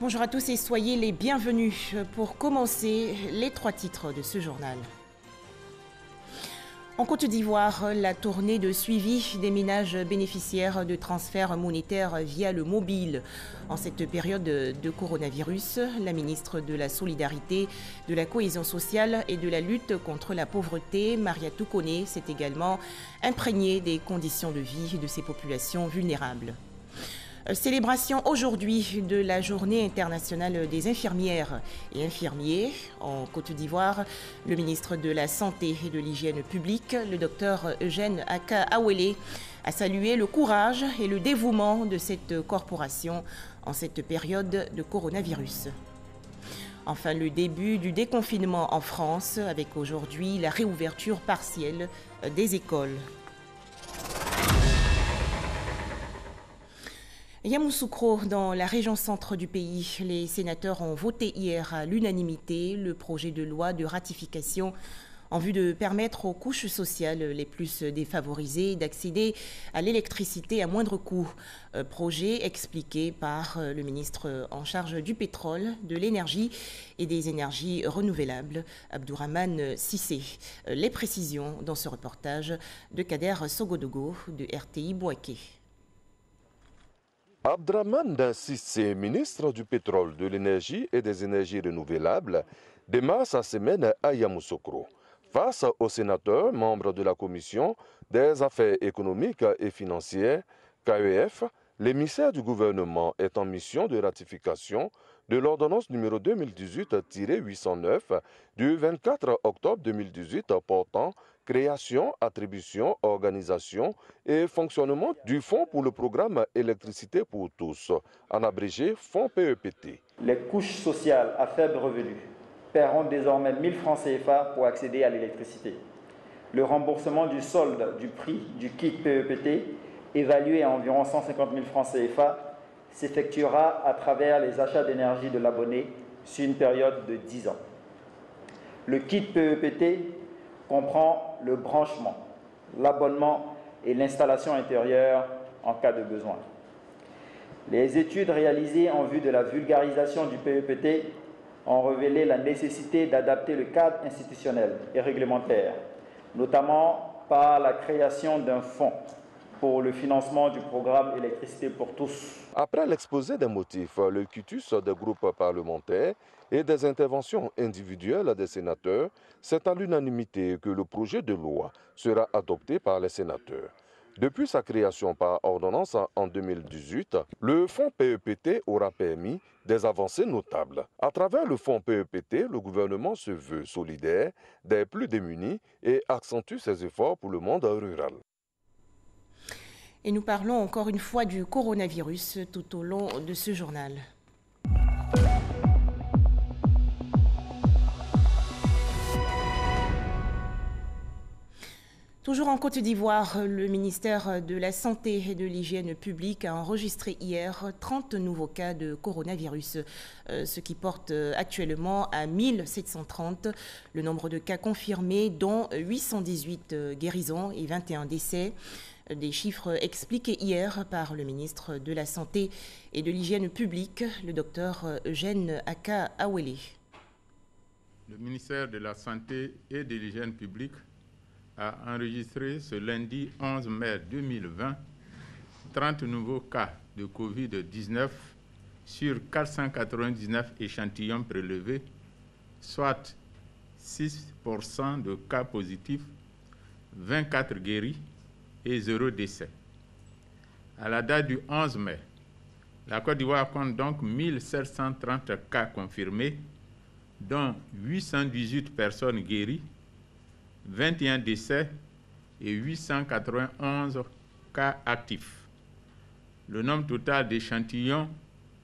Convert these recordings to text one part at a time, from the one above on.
Bonjour à tous et soyez les bienvenus. Pour commencer, les trois titres de ce journal. En Côte d'Ivoire, la tournée de suivi des ménages bénéficiaires de transferts monétaires via le mobile. En cette période de coronavirus, la ministre de la Solidarité, de la Cohésion sociale et de la lutte contre la pauvreté, Mariatou Koné, s'est également imprégnée des conditions de vie de ces populations vulnérables. Célébration aujourd'hui de la Journée internationale des infirmières et infirmiers. En Côte d'Ivoire, le ministre de la Santé et de l'Hygiène publique, le docteur Eugène Aka Awele, a salué le courage et le dévouement de cette corporation en cette période de coronavirus. Enfin, le début du déconfinement en France, avec aujourd'hui la réouverture partielle des écoles. Yamoussoukro, dans la région centre du pays, les sénateurs ont voté hier à l'unanimité le projet de loi de ratification en vue de permettre aux couches sociales les plus défavorisées d'accéder à l'électricité à moindre coût. Projet expliqué par le ministre en charge du pétrole, de l'énergie et des énergies renouvelables, Abdourahmane Sissé. Les précisions dans ce reportage de Kader Sogodogo de RTI Bouaké. Abdourahmane Sissé, ministre du pétrole, de l'énergie et des énergies renouvelables, démarre sa semaine à Yamoussoukro. Face aux sénateurs, membres de la Commission des affaires économiques et financières, KEF, l'émissaire du gouvernement est en mission de ratification de l'ordonnance numéro 2018-809 du 24 octobre 2018 portant création, attribution, organisation et fonctionnement du Fonds pour le programme électricité pour tous, en abrégé Fonds PEPT. Les couches sociales à faible revenu paieront désormais 1 000 francs CFA pour accéder à l'électricité. Le remboursement du solde du prix du kit PEPT, évalué à environ 150 000 francs CFA, s'effectuera à travers les achats d'énergie de l'abonné sur une période de 10 ans. Le kit PEPT comprend le branchement, l'abonnement et l'installation intérieure en cas de besoin. Les études réalisées en vue de la vulgarisation du PEPT ont révélé la nécessité d'adapter le cadre institutionnel et réglementaire, notamment par la création d'un fonds pour le financement du programme électricité pour tous. Après l'exposé des motifs, le quitus des groupes parlementaires et des interventions individuelles des sénateurs, c'est à l'unanimité que le projet de loi sera adopté par les sénateurs. Depuis sa création par ordonnance en 2018, le fonds PEPT aura permis des avancées notables. À travers le fonds PEPT, le gouvernement se veut solidaire des plus démunis et accentue ses efforts pour le monde rural. Et nous parlons encore une fois du coronavirus tout au long de ce journal. Toujours en Côte d'Ivoire, le ministère de la Santé et de l'Hygiène publique a enregistré hier 30 nouveaux cas de coronavirus, ce qui porte actuellement à 1730 le nombre de cas confirmés, dont 818 guérisons et 21 décès. Des chiffres expliqués hier par le ministre de la Santé et de l'Hygiène publique, le docteur Eugène Aka Awele. Le ministère de la Santé et de l'Hygiène publique a enregistré ce lundi 11 mai 2020 30 nouveaux cas de Covid-19 sur 499 échantillons prélevés, soit 6% de cas positifs, 24 guéris et 0 décès. À la date du 11 mai, la Côte d'Ivoire compte donc 1730 cas confirmés, dont 818 personnes guéries, 21 décès et 891 cas actifs. Le nombre total d'échantillons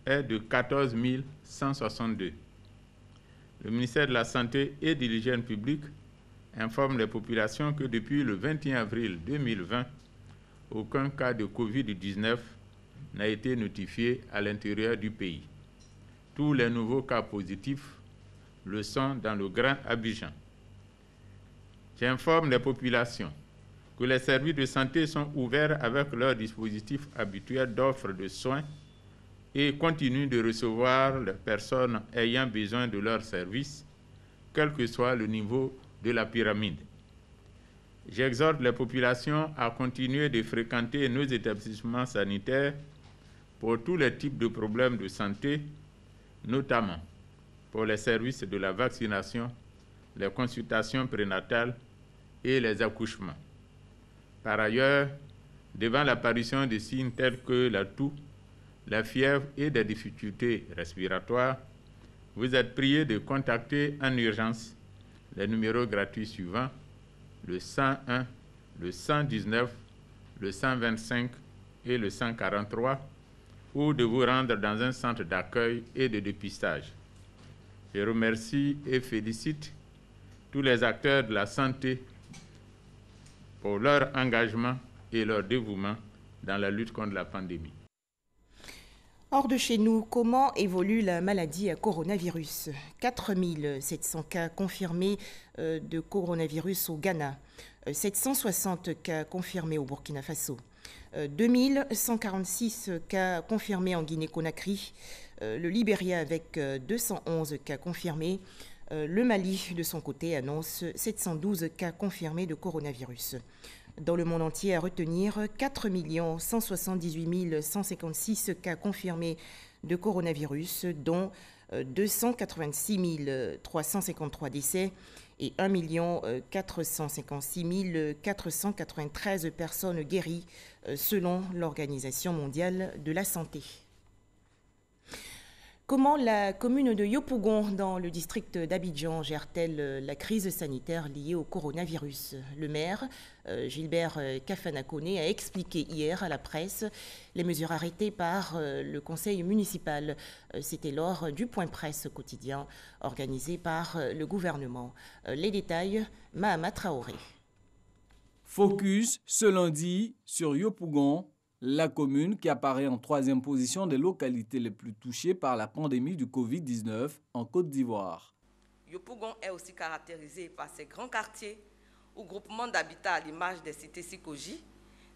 est de 14 162. Le ministère de la Santé et de l'Hygiène publique informe les populations que depuis le 21 avril 2020, aucun cas de Covid-19 n'a été notifié à l'intérieur du pays. Tous les nouveaux cas positifs le sont dans le Grand Abidjan. J'informe les populations que les services de santé sont ouverts avec leur dispositif habituel d'offre de soins et continuent de recevoir les personnes ayant besoin de leurs services, quel que soit le niveau de la pyramide. J'exhorte les populations à continuer de fréquenter nos établissements sanitaires pour tous les types de problèmes de santé, notamment pour les services de la vaccination, les consultations prénatales et les accouchements. Par ailleurs, devant l'apparition de signes tels que la toux, la fièvre et des difficultés respiratoires, vous êtes priés de contacter en urgence les numéros gratuits suivants, le 101, le 119, le 125 et le 143, ou de vous rendre dans un centre d'accueil et de dépistage. Je remercie et félicite tous les acteurs de la santé pour leur engagement et leur dévouement dans la lutte contre la pandémie. Hors de chez nous, comment évolue la maladie à coronavirus? 4700 cas confirmés de coronavirus au Ghana, 760 cas confirmés au Burkina Faso, 2146 cas confirmés en Guinée-Conakry, le Libéria avec 211 cas confirmés, le Mali, de son côté, annonce 712 cas confirmés de coronavirus. Dans le monde entier, à retenir 4 178 156 cas confirmés de coronavirus, dont 286 353 décès et 1 456 493 personnes guéries, selon l'Organisation mondiale de la santé. Comment la commune de Yopougon, dans le district d'Abidjan, gère-t-elle la crise sanitaire liée au coronavirus? Le maire, Gilbert Kafanakone, a expliqué hier à la presse les mesures arrêtées par le conseil municipal. C'était lors du point presse quotidien organisé par le gouvernement. Les détails, Mahama Traoré. Focus ce lundi sur Yopougon, la commune qui apparaît en 3e position des localités les plus touchées par la pandémie du Covid-19 en Côte d'Ivoire. Yopougon est aussi caractérisé par ses grands quartiers ou groupements d'habitat à l'image des cités Sikoji,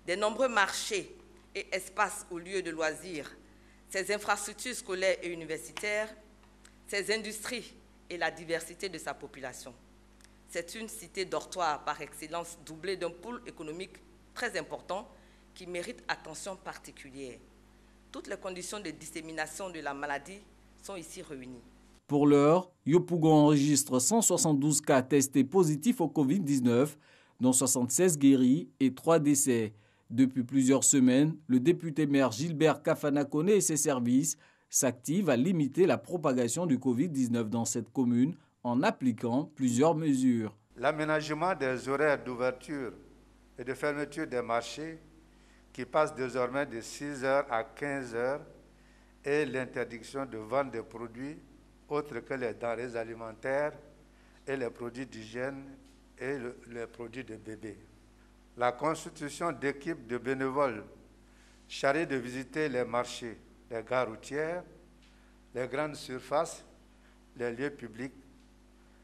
des nombreux marchés et espaces aux lieux de loisirs, ses infrastructures scolaires et universitaires, ses industries et la diversité de sa population. C'est une cité dortoir par excellence doublée d'un pôle économique très important qui mérite attention particulière. Toutes les conditions de dissémination de la maladie sont ici réunies. Pour l'heure, Yopougon enregistre 172 cas testés positifs au Covid-19, dont 76 guéris et 3 décès. Depuis plusieurs semaines, le député maire Gilbert Kafanakone et ses services s'activent à limiter la propagation du Covid-19 dans cette commune en appliquant plusieurs mesures. L'aménagement des horaires d'ouverture et de fermeture des marchés qui passe désormais de 6h à 15h et l'interdiction de vente des produits autres que les denrées alimentaires et les produits d'hygiène et les produits de bébé. La constitution d'équipes de bénévoles chargées de visiter les marchés, les gares routières, les grandes surfaces, les lieux publics,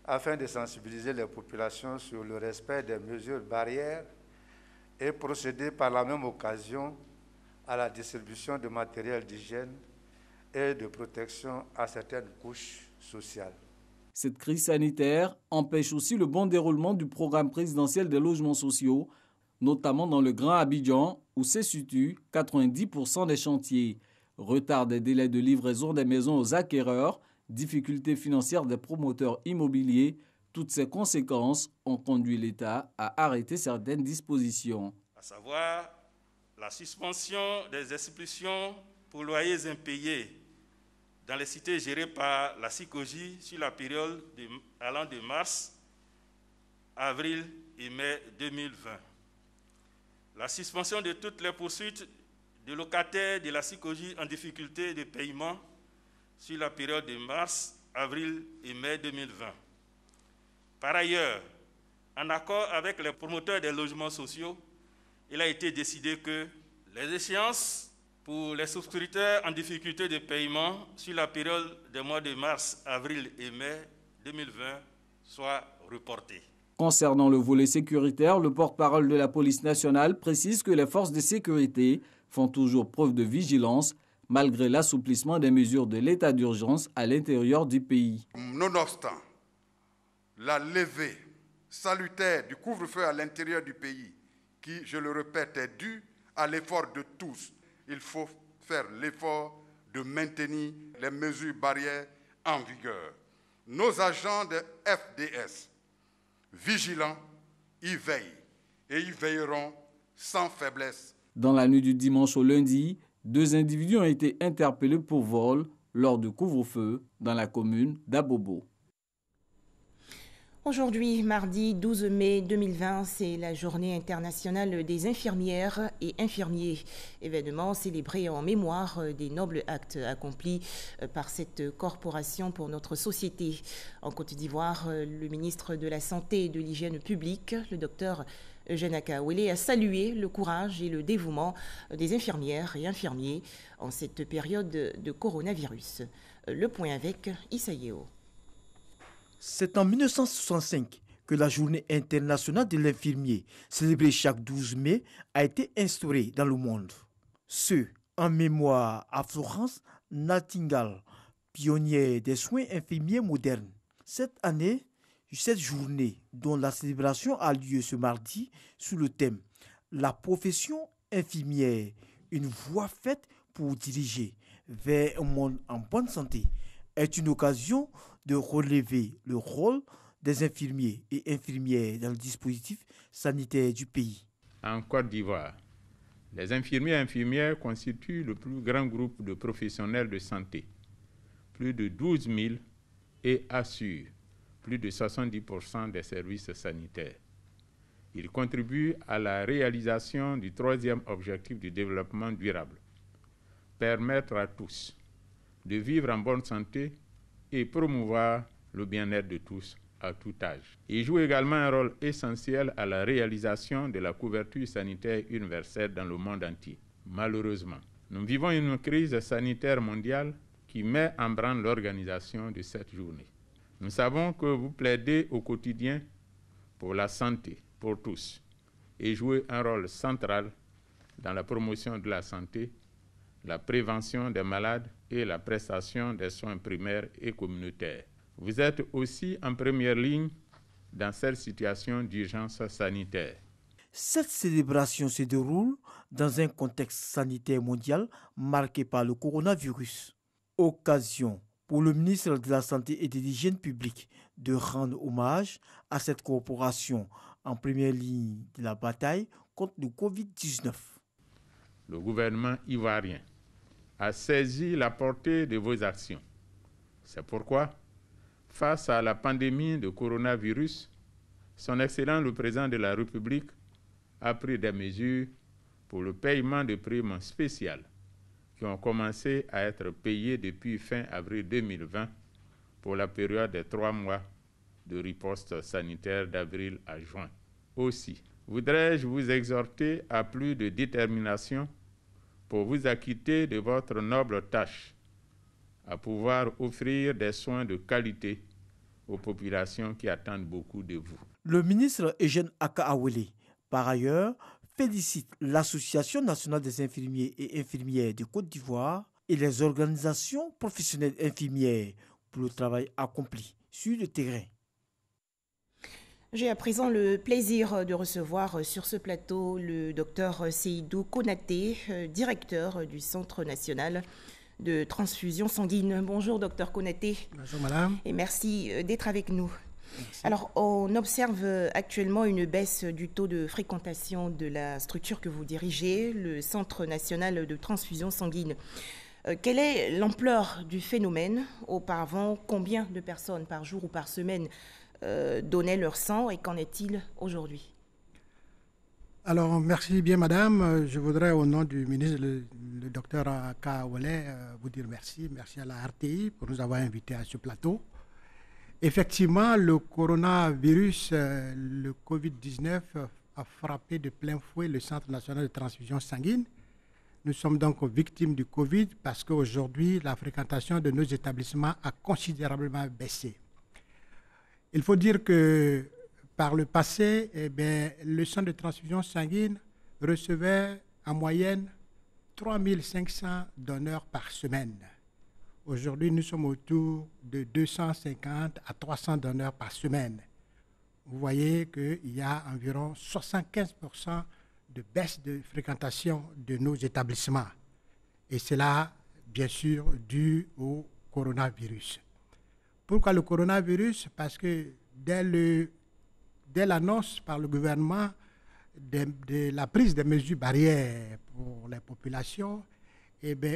afin de sensibiliser les populations sur le respect des mesures barrières et procéder par la même occasion à la distribution de matériel d'hygiène et de protection à certaines couches sociales. Cette crise sanitaire empêche aussi le bon déroulement du programme présidentiel des logements sociaux, notamment dans le Grand Abidjan, où se situent 90% des chantiers. Retard des délais de livraison des maisons aux acquéreurs, difficultés financières des promoteurs immobiliers, toutes ces conséquences ont conduit l'État à arrêter certaines dispositions. À savoir la suspension des expulsions pour loyers impayés dans les cités gérées par la Sikoji sur la période allant de mars, avril et mai 2020. La suspension de toutes les poursuites de locataires de la Sikoji en difficulté de paiement sur la période de mars, avril et mai 2020. Par ailleurs, en accord avec les promoteurs des logements sociaux, il a été décidé que les échéances pour les souscripteurs en difficulté de paiement sur la période des mois de mars, avril et mai 2020 soient reportées. Concernant le volet sécuritaire, le porte-parole de la police nationale précise que les forces de sécurité font toujours preuve de vigilance, malgré l'assouplissement des mesures de l'état d'urgence à l'intérieur du pays. Nonobstant la levée salutaire du couvre-feu à l'intérieur du pays, qui, je le répète, est due à l'effort de tous, il faut faire l'effort de maintenir les mesures barrières en vigueur. Nos agents de FDS, vigilants, y veillent et y veilleront sans faiblesse. Dans la nuit du dimanche au lundi, 2 individus ont été interpellés pour vol lors du couvre-feu dans la commune d'Abobo. Aujourd'hui, mardi 12 mai 2020, c'est la journée internationale des infirmières et infirmiers. Événement célébré en mémoire des nobles actes accomplis par cette corporation pour notre société. En Côte d'Ivoire, le ministre de la Santé et de l'Hygiène publique, le docteur Eugène Akaouele, a salué le courage et le dévouement des infirmières et infirmiers en cette période de coronavirus. Le point avec Issa Yeo. C'est en 1965 que la journée internationale de l'infirmier, célébrée chaque 12 mai, a été instaurée dans le monde. Ce, en mémoire à Florence Nightingale, pionnière des soins infirmiers modernes. Cette année, cette journée, dont la célébration a lieu ce mardi, sous le thème « La profession infirmière, une voie faite pour diriger vers un monde en bonne santé », est une occasion de relever le rôle des infirmiers et infirmières dans le dispositif sanitaire du pays. En Côte d'Ivoire, les infirmiers et infirmières constituent le plus grand groupe de professionnels de santé, plus de 12 000, et assurent plus de 70% des services sanitaires. Ils contribuent à la réalisation du 3e objectif du développement durable, permettre à tous de vivre en bonne santé et promouvoir le bien-être de tous à tout âge. Ils jouent également un rôle essentiel à la réalisation de la couverture sanitaire universelle dans le monde entier. Malheureusement, nous vivons une crise sanitaire mondiale qui met en branle l'organisation de cette journée. Nous savons que vous plaidez au quotidien pour la santé, pour tous, et jouez un rôle central dans la promotion de la santé, la prévention des malades et la prestation des soins primaires et communautaires. Vous êtes aussi en première ligne dans cette situation d'urgence sanitaire. Cette célébration se déroule dans un contexte sanitaire mondial marqué par le coronavirus. Occasion pour le ministre de la Santé et de l'Hygiène publique de rendre hommage à cette corporation en première ligne de la bataille contre le Covid-19. Le gouvernement ivoirien a saisi la portée de vos actions. C'est pourquoi, face à la pandémie de coronavirus, son Excellence le Président de la République a pris des mesures pour le paiement de primes spéciales qui ont commencé à être payées depuis fin avril 2020 pour la période des 3 mois de riposte sanitaire d'avril à juin. Aussi, voudrais-je vous exhorter à plus de détermination pour vous acquitter de votre noble tâche, à pouvoir offrir des soins de qualité aux populations qui attendent beaucoup de vous. Le ministre Eugène Akaouele, par ailleurs, félicite l'Association nationale des infirmiers et infirmières de Côte d'Ivoire et les organisations professionnelles infirmières pour le travail accompli sur le terrain. J'ai à présent le plaisir de recevoir sur ce plateau le docteur Seydou Konaté, directeur du Centre national de transfusion sanguine. Bonjour docteur Konaté. Bonjour madame. Et merci d'être avec nous. Merci. Alors, on observe actuellement une baisse du taux de fréquentation de la structure que vous dirigez, le Centre national de transfusion sanguine. Quelle est l'ampleur du phénomène? Auparavant, combien de personnes par jour ou par semaine donnaient leur sang et qu'en est-il aujourd'hui? Alors, merci bien madame. Je voudrais au nom du ministre, le docteur Akaouele, vous dire merci. Merci à la RTI pour nous avoir invités à ce plateau. Effectivement, le coronavirus, le Covid-19, a frappé de plein fouet le Centre national de transfusion sanguine. Nous sommes donc victimes du Covid parce qu'aujourd'hui, la fréquentation de nos établissements a considérablement baissé. Il faut dire que par le passé, le centre de transfusion sanguine recevait en moyenne 3500 donneurs par semaine. Aujourd'hui, nous sommes autour de 250 à 300 donneurs par semaine. Vous voyez qu'il y a environ 75% de baisse de fréquentation de nos établissements. Et cela, bien sûr, dû au coronavirus. Pourquoi le coronavirus? Parce que dès l'annonce par le gouvernement de la prise des mesures barrières pour les populations,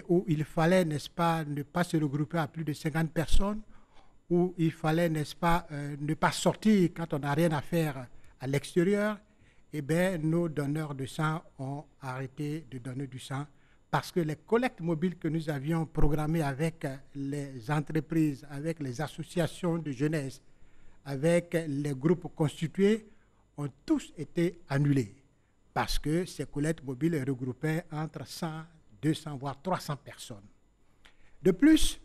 où il fallait, n'est-ce pas, ne pas se regrouper à plus de 50 personnes, où il fallait, n'est-ce pas, ne pas sortir quand on n'a rien à faire à l'extérieur, nos donneurs de sang ont arrêté de donner du sang parce que les collectes mobiles que nous avions programmées avec les entreprises, avec les associations de jeunesse, avec les groupes constitués, ont tous été annulés parce que ces collectes mobiles regroupaient entre 100, 200, voire 300 personnes. De plus,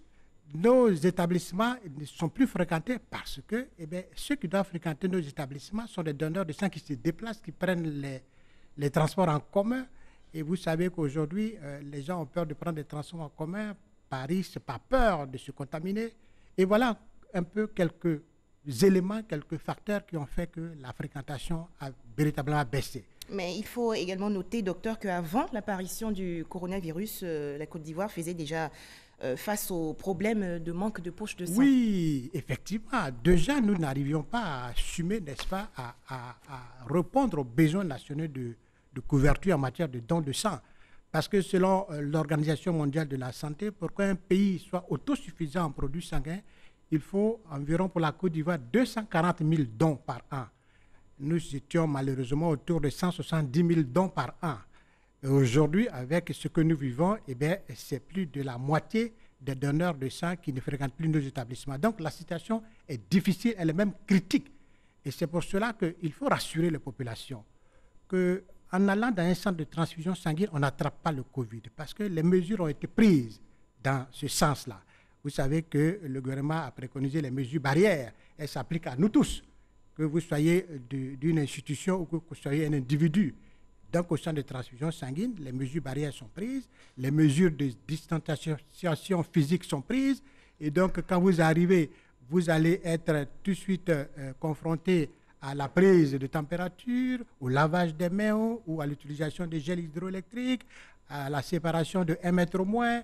nos établissements ne sont plus fréquentés parce que ceux qui doivent fréquenter nos établissements sont des donneurs de sang qui se déplacent, qui prennent les transports en commun. Et vous savez qu'aujourd'hui, les gens ont peur de prendre des transports en commun par risque, par peur de se contaminer. Et voilà un peu quelques éléments, quelques facteurs qui ont fait que la fréquentation a véritablement baissé. Mais il faut également noter, docteur, qu'avant l'apparition du coronavirus, la Côte d'Ivoire faisait déjà face aux problèmes de manque de poches de sang. Oui, effectivement. Déjà, nous n'arrivions pas à assumer, n'est-ce pas, à répondre aux besoins nationaux de couverture en matière de dons de sang. Parce que selon l'Organisation mondiale de la santé, pour qu'un pays soit autosuffisant en produits sanguins, il faut environ pour la Côte d'Ivoire 240 000 dons par an. Nous étions malheureusement autour de 170 000 dons par an. Aujourd'hui, avec ce que nous vivons, c'est plus de la moitié des donneurs de sang qui ne fréquentent plus nos établissements. Donc la situation est difficile, elle est même critique. Et c'est pour cela qu'il faut rassurer les populations qu'en allant dans un centre de transfusion sanguine, on n'attrape pas le Covid parce que les mesures ont été prises dans ce sens-là. Vous savez que le gouvernement a préconisé les mesures barrières. Elles s'appliquent à nous tous, que vous soyez d'une institution ou que vous soyez un individu. Donc, au centre de transfusion sanguine, les mesures barrières sont prises, les mesures de distanciation physique sont prises. Et donc, quand vous arrivez, vous allez être tout de suite confronté à la prise de température, au lavage des mains ou à l'utilisation des gels hydroélectriques, à la séparation de 1 mètre au moins,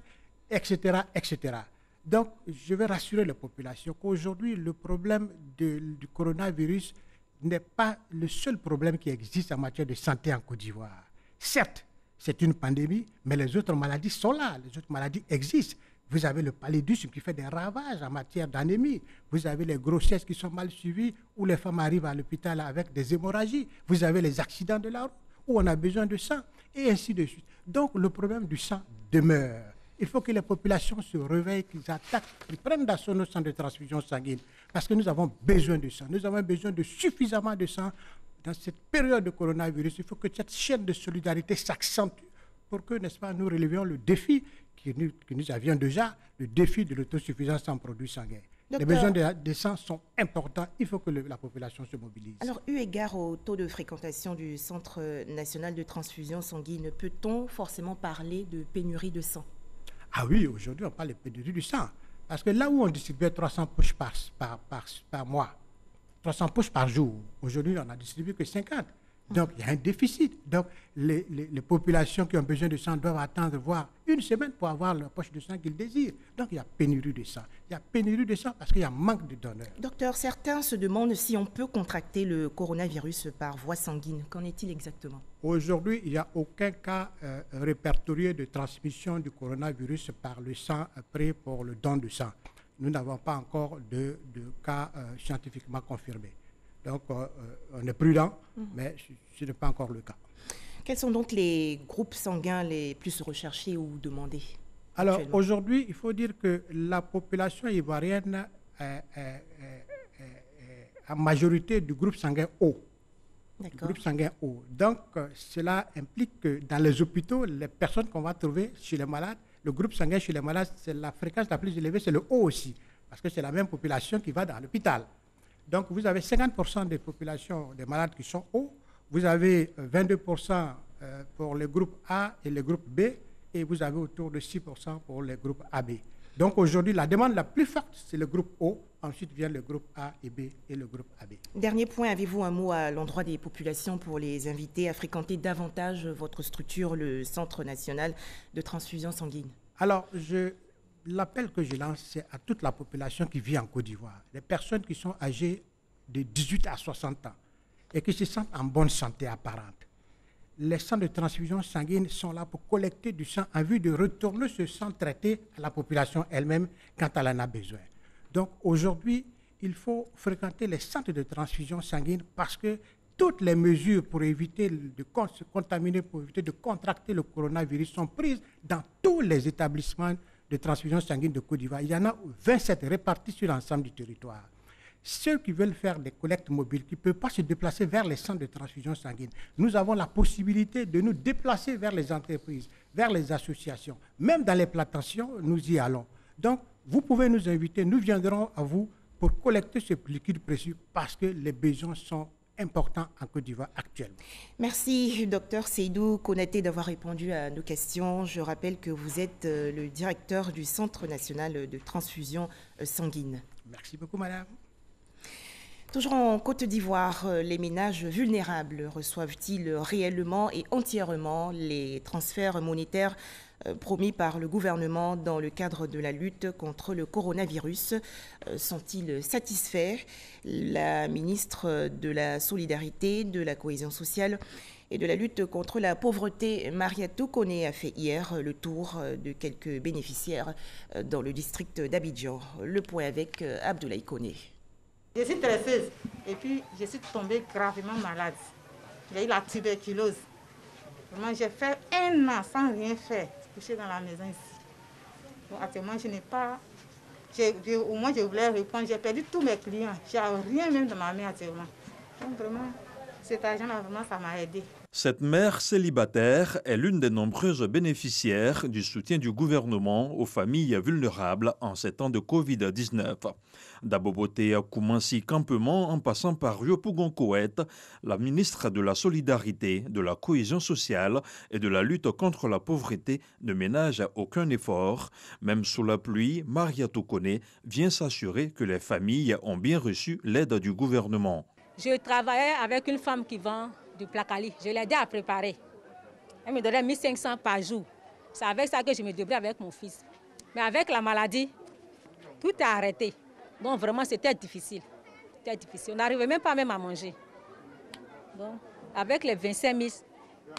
etc., etc. Donc, je vais rassurer la population qu'aujourd'hui, le problème du coronavirus n'est pas le seul problème qui existe en matière de santé en Côte d'Ivoire. Certes, c'est une pandémie, mais les autres maladies sont là, les autres maladies existent. Vous avez le paludisme qui fait des ravages en matière d'anémie. Vous avez les grossesses qui sont mal suivies, où les femmes arrivent à l'hôpital avec des hémorragies. Vous avez les accidents de la route, où on a besoin de sang, et ainsi de suite. Donc, le problème du sang demeure. Il faut que les populations se réveillent, qu'ils attaquent, qu'ils prennent d'assaut nos centres de transfusion sanguine. Parce que nous avons besoin de sang. Nous avons besoin de suffisamment de sang. Dans cette période de coronavirus, il faut que cette chaîne de solidarité s'accentue pour que, n'est-ce pas, nous relevions le défi que nous avions déjà, le défi de l'autosuffisance en produits sanguins. Docteur, les besoins de sang sont importants. Il faut que la population se mobilise. Alors, eu égard au taux de fréquentation du Centre national de transfusion sanguine, peut-on forcément parler de pénurie de sang? Ah oui, aujourd'hui, on parle de pénurie du sang. Parce que là où on distribuait 300 poches par mois, 300 poches par jour, aujourd'hui, on n'a distribué que 50. Donc, il y a un déficit. Donc, les populations qui ont besoin de sang doivent attendre, voire une semaine pour avoir leur poche de sang qu'ils désirent. Donc, il y a pénurie de sang. Il y a pénurie de sang parce qu'il y a manque de donneurs. Docteur, certains se demandent si on peut contracter le coronavirus par voie sanguine. Qu'en est-il exactement? Aujourd'hui, il n'y a aucun cas répertorié de transmission du coronavirus par le sang pris pour le don de sang. Nous n'avons pas encore de cas scientifiquement confirmés. Donc, on est prudent, mais ce n'est pas encore le cas. Quels sont donc les groupes sanguins les plus recherchés ou demandés? Alors, aujourd'hui, il faut dire que la population ivoirienne est en majorité du groupe sanguin O. Du groupe sanguin O. Donc, cela implique que dans les hôpitaux, les personnes qu'on va trouver chez les malades, le groupe sanguin chez les malades, c'est la fréquence la plus élevée, c'est le O aussi, parce que c'est la même population qui va dans l'hôpital. Donc, vous avez 50% des populations des malades qui sont O, vous avez 22% pour le groupe A et le groupe B, et vous avez autour de 6% pour les groupes AB. Donc aujourd'hui, la demande la plus forte, c'est le groupe O. Ensuite vient le groupe A et B et le groupe AB. Dernier point, avez-vous un mot à l'endroit des populations pour les inviter à fréquenter davantage votre structure, le Centre national de transfusion sanguine? Alors, l'appel que je lance, c'est à toute la population qui vit en Côte d'Ivoire, les personnes qui sont âgées de 18 à 60 ans et qui se sentent en bonne santé apparente. Les centres de transfusion sanguine sont là pour collecter du sang en vue de retourner ce sang traité à la population elle-même quand elle en a besoin. Donc aujourd'hui, il faut fréquenter les centres de transfusion sanguine parce que toutes les mesures pour éviter de se contaminer, pour éviter de contracter le coronavirus sont prises dans tous les établissements de transfusion sanguine de Côte d'Ivoire. Il y en a 27 répartis sur l'ensemble du territoire. Ceux qui veulent faire des collectes mobiles, qui ne peuvent pas se déplacer vers les centres de transfusion sanguine, nous avons la possibilité de nous déplacer vers les entreprises, vers les associations. Même dans les plantations, nous y allons. Donc, vous pouvez nous inviter, nous viendrons à vous pour collecter ce liquide précieux parce que les besoins sont importants en Côte d'Ivoire actuellement. Merci, Dr Seydou Konaté, d'avoir répondu à nos questions. Je rappelle que vous êtes le directeur du Centre national de transfusion sanguine. Merci beaucoup, madame. Toujours en Côte d'Ivoire, les ménages vulnérables reçoivent-ils réellement et entièrement les transferts monétaires promis par le gouvernement dans le cadre de la lutte contre le coronavirus? Sont-ils satisfaits? La ministre de la Solidarité, de la Cohésion sociale et de la lutte contre la pauvreté, Mariatou Koné, a fait hier le tour de quelques bénéficiaires dans le district d'Abidjan. Le point avec Abdoulaye Koné. Je suis tresseuse et puis je suis tombée gravement malade. J'ai eu la tuberculose. Vraiment, j'ai fait 1 an sans rien faire, couché dans la maison ici. Bon, actuellement, je n'ai pas... au moins, je voulais répondre. J'ai perdu tous mes clients. Je n'ai rien même dans ma main actuellement. Donc vraiment, cet argent-là, vraiment, ça m'a aidé. Cette mère célibataire est l'une des nombreuses bénéficiaires du soutien du gouvernement aux familles vulnérables en ces temps de Covid-19. D'Aboboté à Koumansi Campement, en passant par Yopougon-Koët, la ministre de la Solidarité, de la Cohésion sociale et de la lutte contre la pauvreté ne ménage aucun effort. Même sous la pluie, Mariatou Koné vient s'assurer que les familles ont bien reçu l'aide du gouvernement. Je travaillais avec une femme qui vend du placali. Je l'ai aidé à préparer. Elle me donnait 1500 par jour. C'est avec ça que je me débrouille avec mon fils. Mais avec la maladie, tout est arrêté. Donc vraiment, c'était difficile. C'était difficile. On n'arrivait même pas à manger. Donc, avec les 25 000,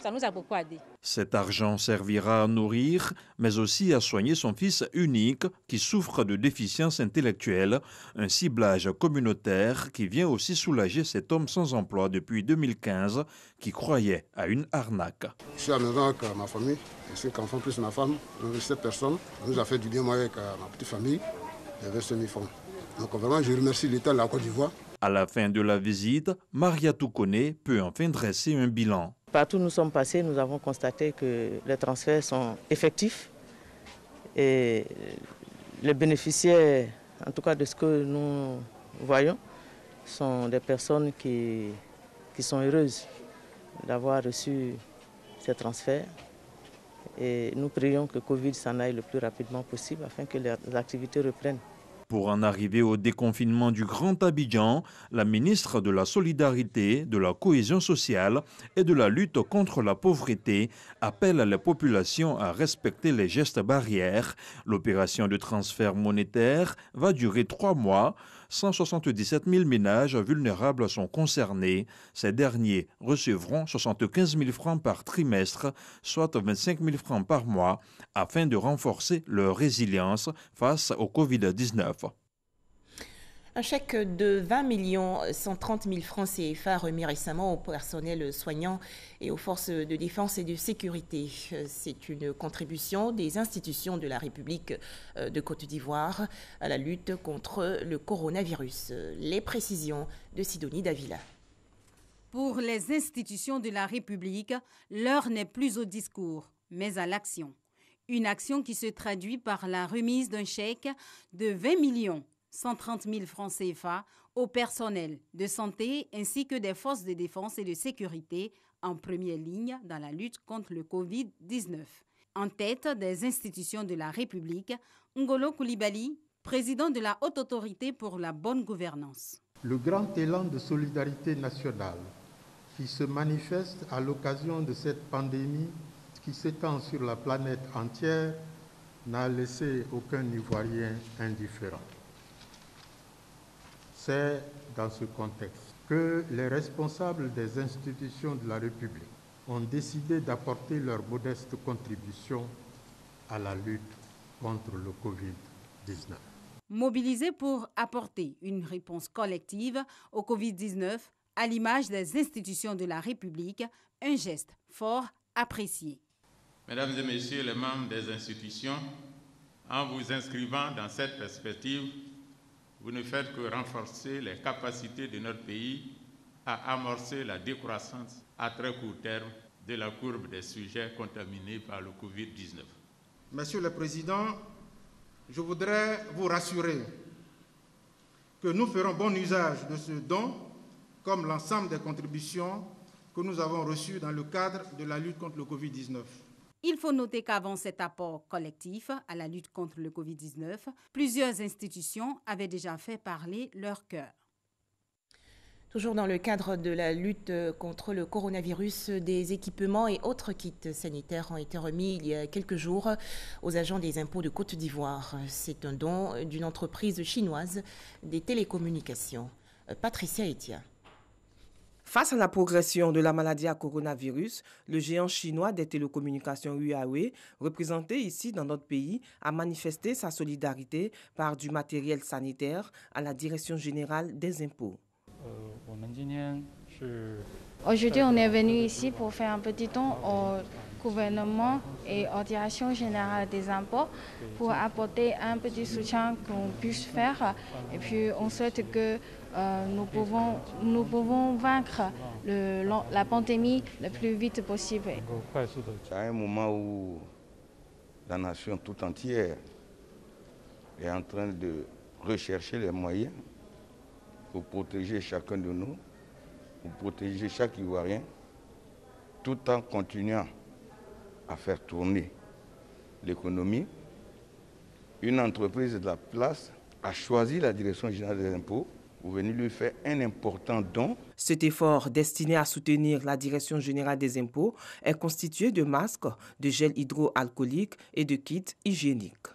ça nous a beaucoup aidé. Cet argent servira à nourrir, mais aussi à soigner son fils unique qui souffre de déficience intellectuelle, un ciblage communautaire qui vient aussi soulager cet homme sans emploi depuis 2015 qui croyait à une arnaque. Je suis à la maison avec ma famille, 5 enfants plus ma femme, on est 7 personnes. On nous a fait du bien moi avec ma petite famille, j'avais 5 000 francs. Donc vraiment, je remercie l'État de la Côte d'Ivoire. À la fin de la visite, Mariatou Koné peut enfin dresser un bilan. Partout où nous sommes passés, nous avons constaté que les transferts sont effectifs et les bénéficiaires, en tout cas de ce que nous voyons, sont des personnes qui sont heureuses d'avoir reçu ces transferts. Et nous prions que Covid s'en aille le plus rapidement possible afin que les activités reprennent. Pour en arriver au déconfinement du Grand Abidjan, la ministre de la Solidarité, de la Cohésion sociale et de la lutte contre la pauvreté appelle les populations à respecter les gestes barrières. L'opération de transfert monétaire va durer 3 mois. 177 000 ménages vulnérables sont concernés. Ces derniers recevront 75 000 francs par trimestre, soit 25 000 francs par mois, afin de renforcer leur résilience face au Covid-19. Un chèque de 20 130 000 francs CFA remis récemment au personnel soignant et aux forces de défense et de sécurité. C'est une contribution des institutions de la République de Côte d'Ivoire à la lutte contre le coronavirus. Les précisions de Sidonie Davila. Pour les institutions de la République, l'heure n'est plus au discours, mais à l'action. Une action qui se traduit par la remise d'un chèque de 20 130 000 francs CFA au personnel de santé ainsi que des forces de défense et de sécurité en première ligne dans la lutte contre le Covid-19. En tête des institutions de la République, Ngolo Coulibaly, président de la Haute Autorité pour la bonne gouvernance. Le grand élan de solidarité nationale qui se manifeste à l'occasion de cette pandémie qui s'étend sur la planète entière n'a laissé aucun Ivoirien indifférent. C'est dans ce contexte que les responsables des institutions de la République ont décidé d'apporter leur modeste contribution à la lutte contre le Covid-19. Mobilisés pour apporter une réponse collective au Covid-19, à l'image des institutions de la République, un geste fort apprécié. Mesdames et messieurs les membres des institutions, en vous inscrivant dans cette perspective, vous ne faites que renforcer les capacités de notre pays à amorcer la décroissance à très court terme de la courbe des sujets contaminés par le Covid-19. Monsieur le Président, je voudrais vous rassurer que nous ferons bon usage de ce don, comme l'ensemble des contributions que nous avons reçues dans le cadre de la lutte contre le Covid-19. Il faut noter qu'avant cet apport collectif à la lutte contre le Covid-19, plusieurs institutions avaient déjà fait parler leur cœur. Toujours dans le cadre de la lutte contre le coronavirus, des équipements et autres kits sanitaires ont été remis il y a quelques jours aux agents des impôts de Côte d'Ivoire. C'est un don d'une entreprise chinoise des télécommunications. Patricia Etia. Face à la progression de la maladie à coronavirus, le géant chinois des télécommunications Huawei, représenté ici dans notre pays, a manifesté sa solidarité par du matériel sanitaire à la Direction générale des impôts. Aujourd'hui, on est venu ici pour faire un petit don au gouvernement et aux directions générales des impôts pour apporter un petit soutien qu'on puisse faire. Et puis, on souhaite que nous pouvons vaincre la pandémie le plus vite possible. C'est un moment où la nation tout entière est en train de rechercher les moyens pour protéger chacun de nous, pour protéger chaque Ivoirien, tout en continuant à faire tourner l'économie. Une entreprise de la place a choisi la Direction générale des impôts pour venir lui faire un important don. Cet effort destiné à soutenir la Direction générale des impôts est constitué de masques, de gel hydroalcoolique et de kits hygiéniques.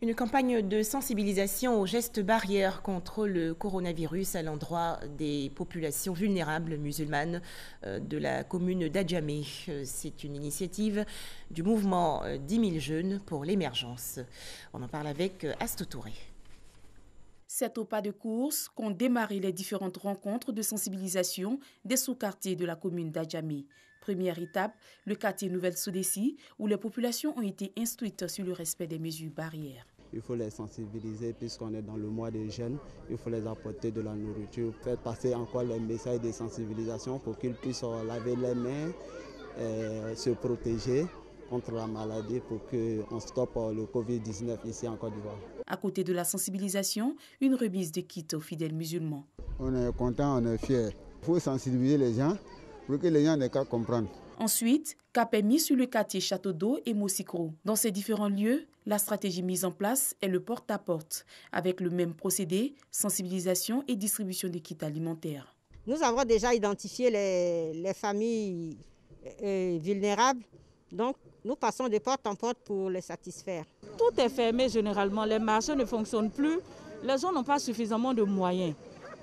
Une campagne de sensibilisation aux gestes barrières contre le coronavirus à l'endroit des populations vulnérables musulmanes de la commune d'Adjamé. C'est une initiative du mouvement 10 000 jeunes pour l'émergence. On en parle avec Astou Touré. C'est au pas de course qu'ont démarré les différentes rencontres de sensibilisation des sous-quartiers de la commune d'Adjamé. Première étape, le quartier Nouvelle-Soudessi, où les populations ont été instruites sur le respect des mesures barrières. Il faut les sensibiliser puisqu'on est dans le mois des jeunes. Il faut les apporter de la nourriture, faire passer encore les messages de sensibilisation pour qu'ils puissent laver les mains, se protéger contre la maladie pour qu'on stoppe le Covid-19 ici en Côte d'Ivoire. À côté de la sensibilisation, une remise de kits aux fidèles musulmans. On est content, on est fiers. Il faut sensibiliser les gens pour que les gens n'aient qu'à comprendre. Ensuite, cap est mis sur le quartier Château d'Eau et Mossikro. Dans ces différents lieux, la stratégie mise en place est le porte-à-porte, avec le même procédé, sensibilisation et distribution des kits alimentaires. Nous avons déjà identifié les familles vulnérables, donc nous passons de porte en porte pour les satisfaire. Tout est fermé généralement, les marchés ne fonctionnent plus, les gens n'ont pas suffisamment de moyens.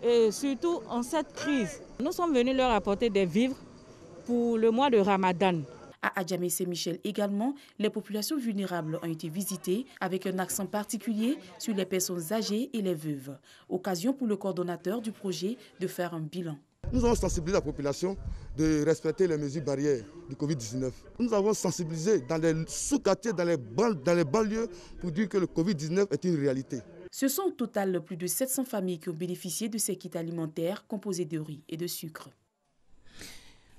Et surtout en cette crise, nous sommes venus leur apporter des vivres pour le mois de Ramadan. À Adjamé Saint-Michel également, les populations vulnérables ont été visitées avec un accent particulier sur les personnes âgées et les veuves. Occasion pour le coordonnateur du projet de faire un bilan. Nous avons sensibilisé la population de respecter les mesures barrières du Covid-19. Nous avons sensibilisé dans les sous-quartiers, dans les banlieues pour dire que le Covid-19 est une réalité. Ce sont au total plus de 700 familles qui ont bénéficié de ces kits alimentaires composés de riz et de sucre.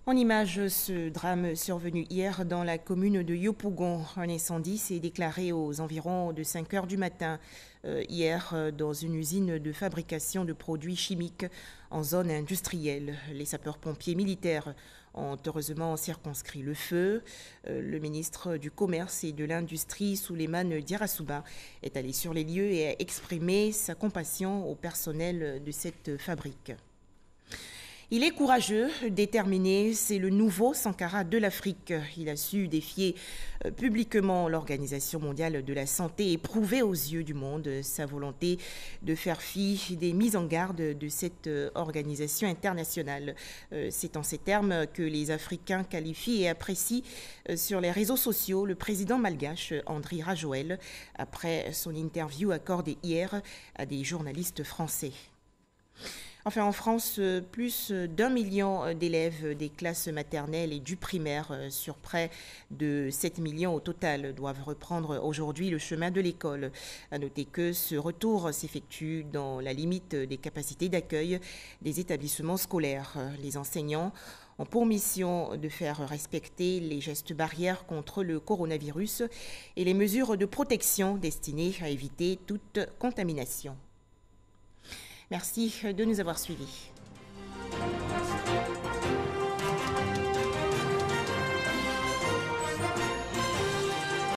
En image, ce drame survenu hier dans la commune de Yopougon. Un incendie s'est déclaré aux environs de 5 h du matin hier dans une usine de fabrication de produits chimiques en zone industrielle. Les sapeurs-pompiers militaires ont heureusement circonscrit le feu. Le ministre du Commerce et de l'Industrie, Souleymane Diarra-Souba, est allé sur les lieux et a exprimé sa compassion au personnel de cette fabrique. Il est courageux, déterminé, c'est le nouveau Sankara de l'Afrique. Il a su défier publiquement l'Organisation mondiale de la santé et prouver aux yeux du monde sa volonté de faire fi des mises en garde de cette organisation internationale. C'est en ces termes que les Africains qualifient et apprécient sur les réseaux sociaux le président malgache Andry Rajoelina après son interview accordée hier à des journalistes français. Enfin, en France, plus d'1 million d'élèves des classes maternelles et du primaire sur près de 7 millions au total doivent reprendre aujourd'hui le chemin de l'école. À noter que ce retour s'effectue dans la limite des capacités d'accueil des établissements scolaires. Les enseignants ont pour mission de faire respecter les gestes barrières contre le coronavirus et les mesures de protection destinées à éviter toute contamination. Merci de nous avoir suivis.